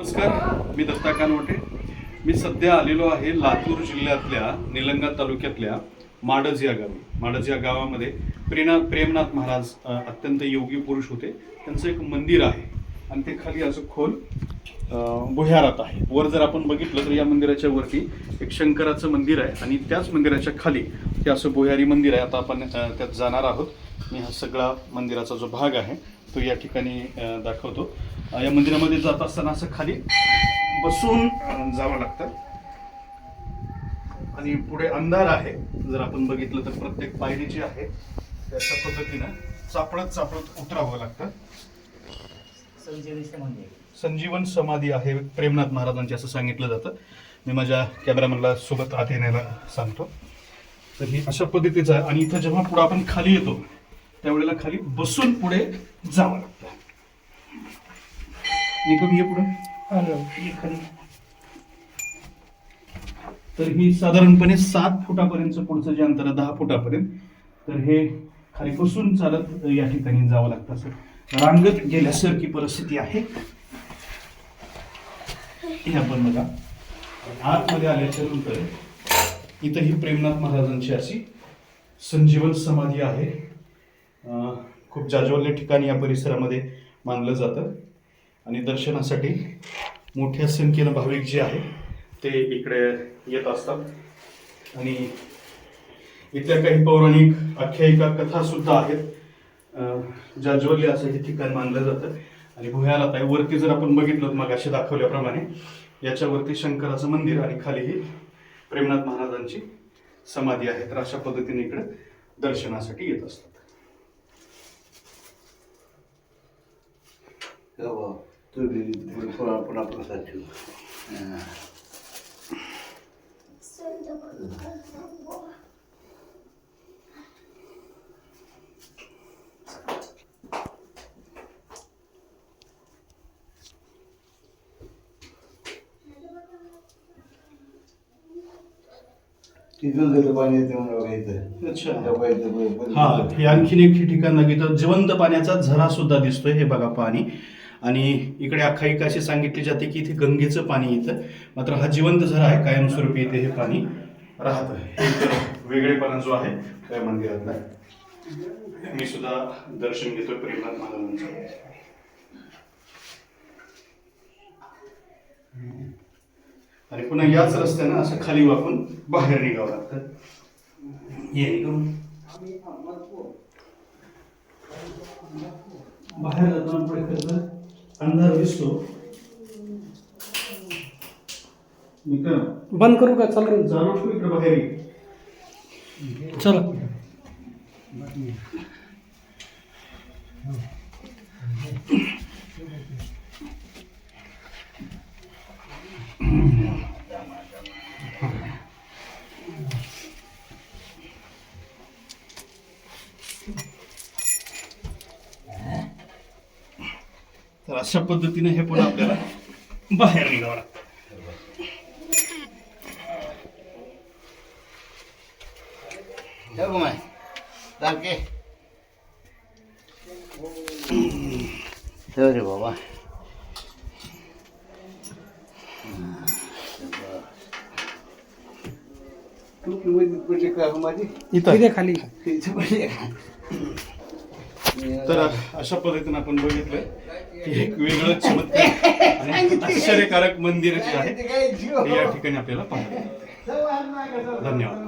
नमस्कार, मी दत्ता कानवटे. मी सध्या आलेलो आहे लातूर जिल्ह्यातल्या निलंगा तालुक्यातल्या माडज या गावी. माडज या गावामध्ये प्रेमनाथ महाराज अत्यंत योगी पुरुष होते. त्यांचं एक मंदिर आहे आणि ते खाली असं खोल भुयारात आहे. वर जर आपण बघितलं तर या मंदिराच्या वरती एक शंकराचं मंदिर आहे आणि त्याच मंदिराच्या खाली ते असं भुयारी मंदिर आहे. आता आपण त्यात जाणार आहोत. मी हा सगळा मंदिराचा जो भाग आहे तो या ठिकाणी दाखवतो. या मंदिरामध्ये जात असताना असं खाली बसून जावं लागतं आणि पुढे अंधार आहे. जर आपण बघितलं तर प्रत्येक पायरी जी आहे त्याच्या पद्धतीनं चापळत उतरावं लागतं. संजीवन समाधी आहे प्रेमनाथ महाराजांची असं सांगितलं जातं. मी माझ्या कॅमेरामॅनला सोबत आत येण्याला सांगतो. तर ही अशा पद्धतीचं आहे आणि इथं जेव्हा पुढे आपण खाली येतो त्यावेळेला खाली बसून पुढे जावं लागतं. निकम ये पुढे खाली. तर ही साधारणपणे 7 फुटापर्यंत पुढचं जे अंतर आहे 10 फुटापर्यंत. तर हे खाली बसून चालत या ठिकाणी जावं लागतं. असं रांगत गेल्यासारखी परिस्थिती आहे. हे आपण बघा आतमध्ये आल्याच्या नंतर इथं ही प्रेमनाथ महाराजांची अशी संजीवन समाधी आहे. खूप जाज्वल्य ठिकाणी या परिसरामध्ये मानलं जातं आणि दर्शनासाठी मोठ्या संख्येनं भाविक जे आहे ते इकडे येत असतात आणि इथल्या काही पौराणिक आख्यायिका कथा सुद्धा आहेत. जाज्वल्य असं हे ठिकाण मानलं जातं आणि भुयारात आहे. वरती जर आपण बघितलं मग असे दाखवल्याप्रमाणे याच्यावरती शंकराचं मंदिर आणि खाली ही प्रेमनाथ महाराजांची समाधी आहे. तर अशा पद्धतीने इकडे दर्शनासाठी येत असतात. पुन्हा प्रसाद ठेवू. तिथून पाणी येते म्हणून अच्छा, हा हे आणखीन एक ठिकाण इथं जिवंत पाण्याचा झरा सुद्धा दिसतोय. हे बघा पाणी. आणि इकडे आख्यायिका अशी सांगितली जाते की इथे गंगेचं पाणी येतं. मात्र हा जिवंत झरा आहे, कायमस्वरूपी इथे हे पाणी राहतं. एक वेगळेपणा जो आहे त्या मंदिरातला. मी सुद्धा दर्शन घेतोय प्रेमनाथ महाराजांचं. आणि पुन्हा याच रस्त्यानं असं खाली वाकून बाहेर निघावं लागतं. बाहेर जाताना पुढे खरं अंधार दिसतो. बंद करू का? चालू चालू इकडे बाहेर चला. तर अशा पद्धतीने हे पुन्हा आपल्याला बाहेर निघावं लागतं. रे बाबा. इथे खाली. तर अशा पद्धतीने आपण बघितलं की एक वेगळं चमत्कार आणि आश्चर्यकारक मंदिर जे आहे ते या ठिकाणी आपल्याला पाहायला. धन्यवाद.